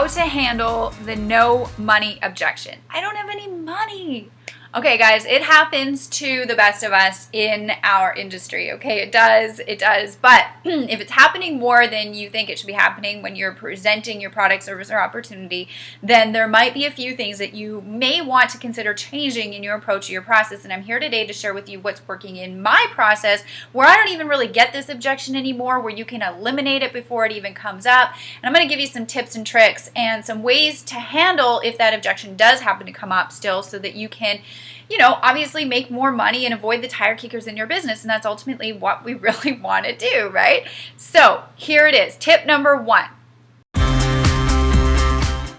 how to handle the no money objection. I don't have any money. Okay, guys, it happens to the best of us in our industry, okay? It does. But if it's happening more than you think it should be happening when you're presenting your product, service, or opportunity, then there might be a few things that you may want to consider changing in your approach to your process. And I'm here today to share with you what's working in my process, where I don't even really get this objection anymore, where you can eliminate it before it even comes up. And I'm going to give you some tips and tricks and some ways to handle if that objection does happen to come up still, so that you can, obviously make more money and avoid the tire kickers in your business. And that's ultimately what we really want to do, right? So here it is. Tip number 1.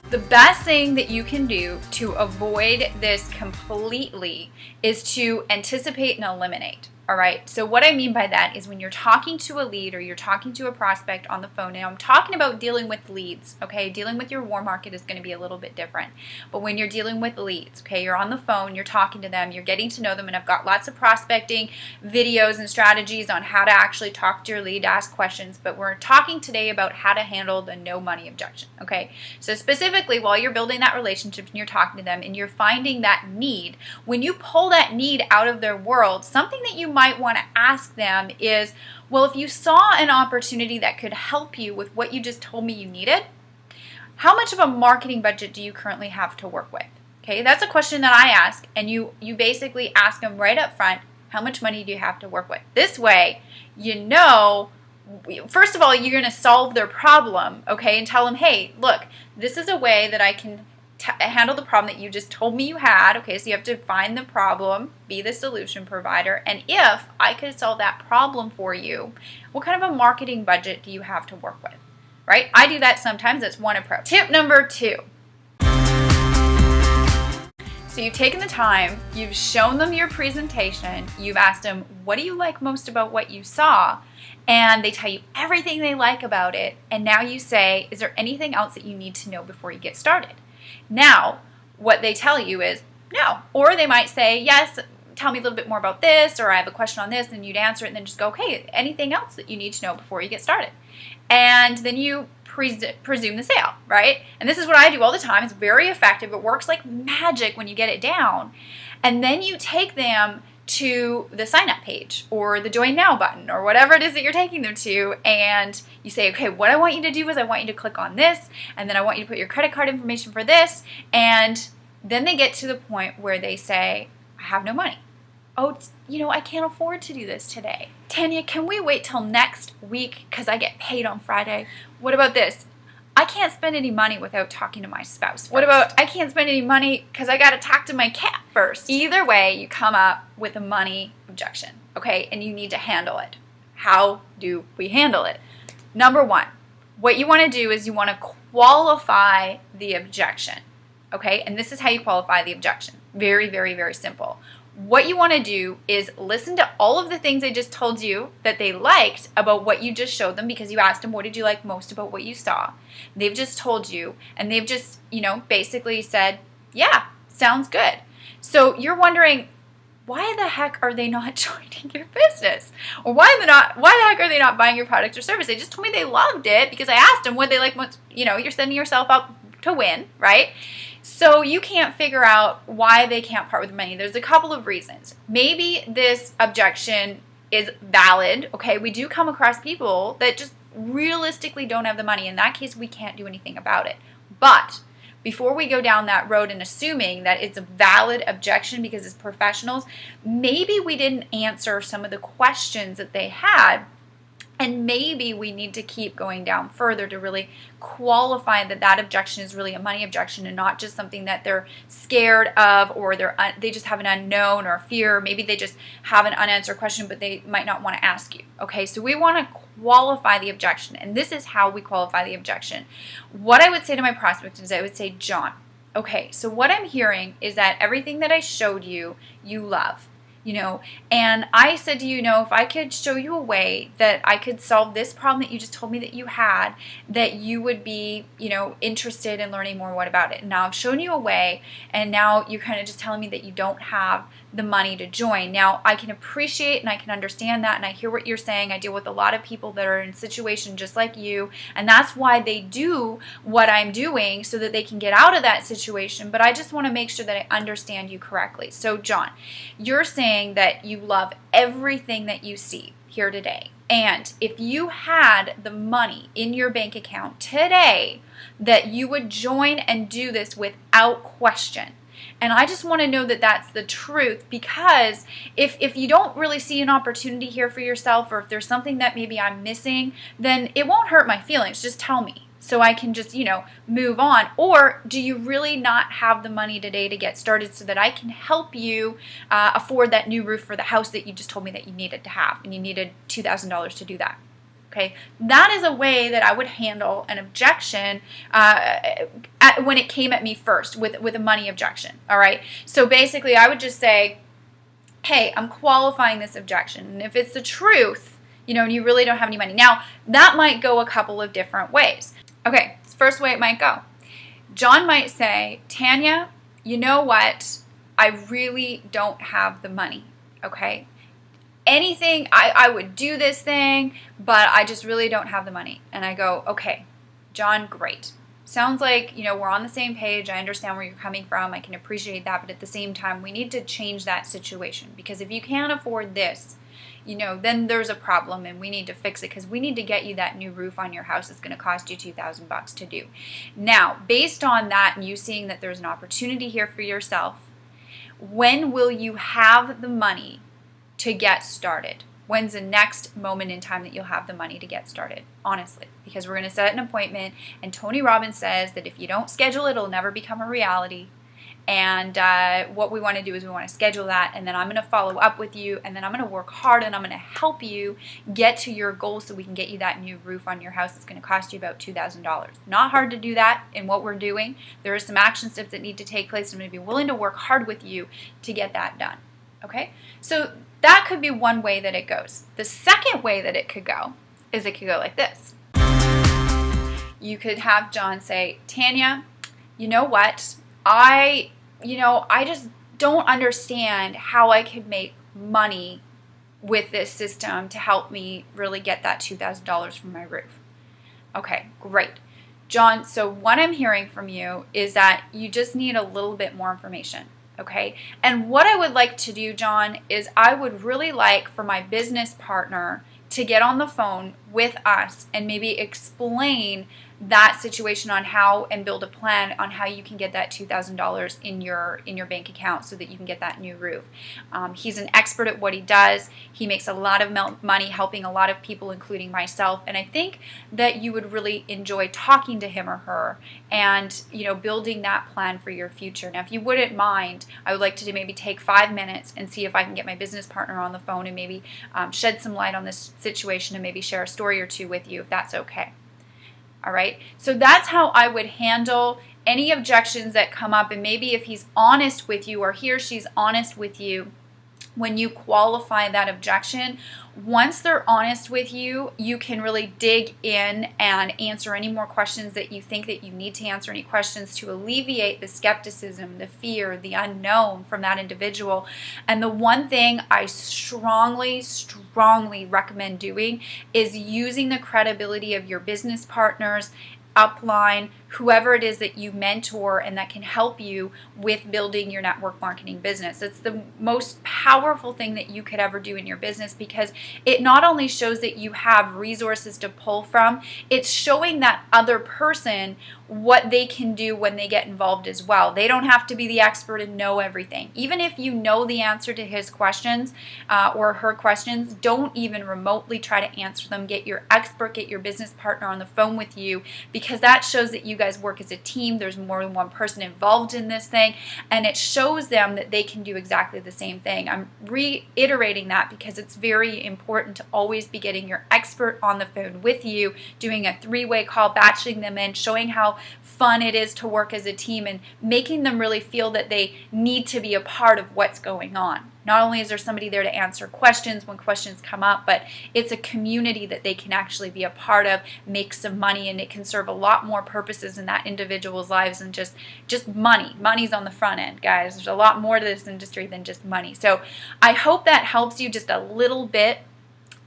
The best thing that you can do to avoid this completely is to anticipate and eliminate. All right. So what I mean by that is when you're talking to a lead or you're talking to a prospect on the phone, now I'm talking about dealing with leads. Okay. Dealing with your warm market is going to be a little bit different. But when you're dealing with leads, okay, you're on the phone, you're talking to them, you're getting to know them. And I've got lots of prospecting videos and strategies on how to actually talk to your lead, ask questions. But we're talking today about how to handle the no money objection. Okay. So specifically, while you're building that relationship and you're talking to them and you're finding that need, when you pull that need out of their world, something that you might want to ask them is, well, if you saw an opportunity that could help you with what you just told me you needed, how much of a marketing budget do you currently have to work with? Okay, that's a question that I ask, and you basically ask them right up front, how much money do you have to work with? This way, first of all, you're going to solve their problem, okay, and tell them, hey, look, this is a way that I can handle the problem that you just told me you had. Okay, so you have to find the problem, be the solution provider, and if I could solve that problem for you, what kind of a marketing budget do you have to work with? Right? I do that sometimes. That's one approach. Tip number 2. So you've taken the time, you've shown them your presentation, you've asked them, what do you like most about what you saw? And they tell you everything they like about it. And now you say, is there anything else that you need to know before you get started? Now, what they tell you is no. Or they might say, yes, tell me a little bit more about this, or I have a question on this, and you'd answer it and then just go, okay, anything else that you need to know before you get started? And then you presume the sale, right? And this is what I do all the time. It's very effective. It works like magic when you get it down. And then you take them to the sign up page or the join now button or whatever it is that you're taking them to, and you say, okay, what I want you to do is I want you to click on this, and then I want you to put your credit card information for this, and then they get to the point where they say, I have no money. Oh, I can't afford to do this today. Tanya, can we wait till next week because I get paid on Friday? What about this? I can't spend any money without talking to my spouse first. What about, I can't spend any money because I got to talk to my cat first? Either way, you come up with a money objection, okay? And you need to handle it. How do we handle it? Number 1, what you want to do is you want to qualify the objection, okay? And this is how you qualify the objection. Very, very, very simple. What you want to do is listen to all of the things I just told you that they liked about what you just showed them, because you asked them, what did you like most about what you saw? They've just told you, and they've just, basically said, yeah, sounds good. So you're wondering, why the heck are they not joining your business? Or why the heck are they not buying your product or service? They just told me they loved it because I asked them what they like most. You're setting yourself up to win, right? So you can't figure out why they can't part with money. There's a couple of reasons. Maybe this objection is valid. Okay, we do come across people that just realistically don't have the money. In that case, we can't do anything about it. But before we go down that road and assuming that it's a valid objection because it's professionals, maybe we didn't answer some of the questions that they had. And maybe we need to keep going down further to really qualify that objection is really a money objection and not just something that they're scared of, or they just have an unknown or a fear. Maybe they just have an unanswered question, but they might not want to ask you. Okay, so we want to qualify the objection, and this is how we qualify the objection. What I would say to my prospect is I would say, John, okay, so what I'm hearing is that everything that I showed you, you love. And I said to you, if I could show you a way that I could solve this problem that you just told me that you had, that you would be, interested in learning more. What about it? And now I've shown you a way, and now you're kind of just telling me that you don't have the money to join. Now, I can appreciate and I can understand that, and I hear what you're saying. I deal with a lot of people that are in a situation just like you, and that's why they do what I'm doing, so that they can get out of that situation. But I just want to make sure that I understand you correctly. So, John, you're saying that you love everything that you see here today. And if you had the money in your bank account today, that you would join and do this without question. And I just want to know that that's the truth, because if you don't really see an opportunity here for yourself, or if there's something that maybe I'm missing, then it won't hurt my feelings. Just tell me, so I can just, move on. Or do you really not have the money today to get started, so that I can help you afford that new roof for the house that you just told me that you needed to have, and you needed $2,000 to do that? Okay, that is a way that I would handle an objection when it came at me first with a money objection. All right, so basically I would just say, hey, I'm qualifying this objection, and if it's the truth, and you really don't have any money. Now, that might go a couple of different ways. Okay, first way it might go. John might say, Tanya, you know what? I really don't have the money, okay? Anything, I would do this thing, but I just really don't have the money. And I go, okay, John, great. Sounds like, we're on the same page. I understand where you're coming from. I can appreciate that. But at the same time, we need to change that situation, because if you can't afford this, then there's a problem, and we need to fix it, because we need to get you that new roof on your house. It's going to cost you $2,000 to do. Now, based on that, and you seeing that there's an opportunity here for yourself, when will you have the money to get started? When's the next moment in time that you'll have the money to get started? Honestly, because we're going to set an appointment, and Tony Robbins says that if you don't schedule it, it'll never become a reality. And what we want to do is we want to schedule that, and then I'm going to follow up with you, and then I'm going to work hard, and I'm going to help you get to your goal, so we can get you that new roof on your house. It's going to cost you about $2,000. Not hard to do that in what we're doing. There are some action steps that need to take place. I'm going to be willing to work hard with you to get that done. Okay? So that could be one way that it goes. The second way that it could go is it could go like this. You could have John say, Tanya, you know what? I just don't understand how I could make money with this system to help me really get that $2,000 from my roof. Okay, great. John, so what I'm hearing from you is that you just need a little bit more information. Okay, and what I would like to do, John, is I would really like for my business partner to get on the phone with us and maybe explain that situation on how, and build a plan on how you can get that $2,000 in your bank account, so that you can get that new roof. He's an expert at what he does. He makes a lot of money helping a lot of people, including myself. And I think that you would really enjoy talking to him or her, and building that plan for your future. Now, if you wouldn't mind, I would like to maybe take 5 minutes and see if I can get my business partner on the phone, and maybe shed some light on this situation, and maybe share a story or two with you, if that's okay. All right, so that's how I would handle any objections that come up. And maybe if he's honest with you, or he or she's honest with you, when you qualify that objection, once they're honest with you, you can really dig in and answer any more questions that you think that you need to answer, any questions to alleviate the skepticism, the fear, the unknown from that individual. And the one thing I strongly recommend doing is using the credibility of your business partners, upline, whoever it is that you mentor and that can help you with building your network marketing business. It's the most powerful thing that you could ever do in your business, because it not only shows that you have resources to pull from, it's showing that other person what they can do when they get involved as well. They don't have to be the expert and know everything. Even if you know the answer to his questions or her questions, don't even remotely try to answer them. Get your expert, get your business partner on the phone with you, because that shows that you guys work as a team. There's more than one person involved in this thing, and it shows them that they can do exactly the same thing. I'm reiterating that because it's very important to always be getting your expert on the phone with you, doing a 3-way call, batching them in, showing how fun it is to work as a team, and making them really feel that they need to be a part of what's going on. Not only is there somebody there to answer questions when questions come up, but it's a community that they can actually be a part of, make some money, and it can serve a lot more purposes in that individual's lives than just money. Money's on the front end, guys. There's a lot more to this industry than just money. So I hope that helps you just a little bit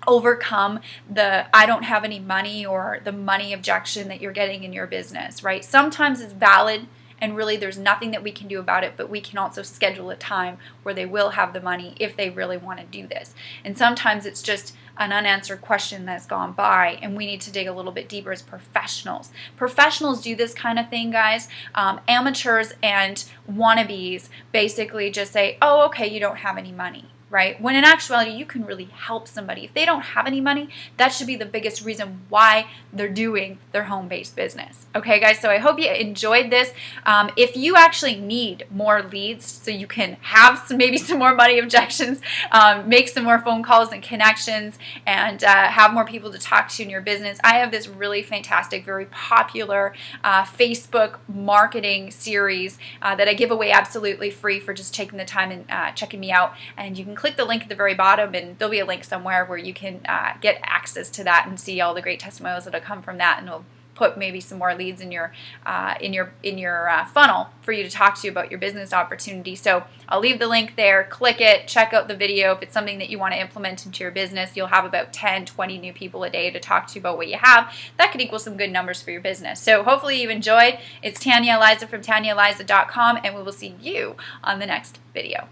overcome the I don't have any money or the money objection that you're getting in your business, right? Sometimes it's valid and really there's nothing that we can do about it, but we can also schedule a time where they will have the money if they really want to do this. And sometimes it's just an unanswered question that's gone by, and we need to dig a little bit deeper as professionals. Professionals do this kind of thing, guys. Amateurs and wannabes basically just say, oh, okay, you don't have any money. Right? When in actuality, you can really help somebody. If they don't have any money, that should be the biggest reason why they're doing their home-based business. Okay, guys? So I hope you enjoyed this. If you actually need more leads so you can have maybe some more money objections, make some more phone calls and connections, and have more people to talk to in your business, I have this really fantastic, very popular Facebook marketing series that I give away absolutely free for just taking the time and checking me out. And you can click the link at the very bottom, and there'll be a link somewhere where you can get access to that and see all the great testimonials that'll come from that, and it'll put maybe some more leads in your funnel for you to talk to about your business opportunity. So I'll leave the link there. Click it, check out the video. If it's something that you want to implement into your business, you'll have about 10, 20 new people a day to talk to about what you have. That could equal some good numbers for your business. So hopefully you enjoyed. It's Tanya Eliza from TanyaEliza.com, and we will see you on the next video.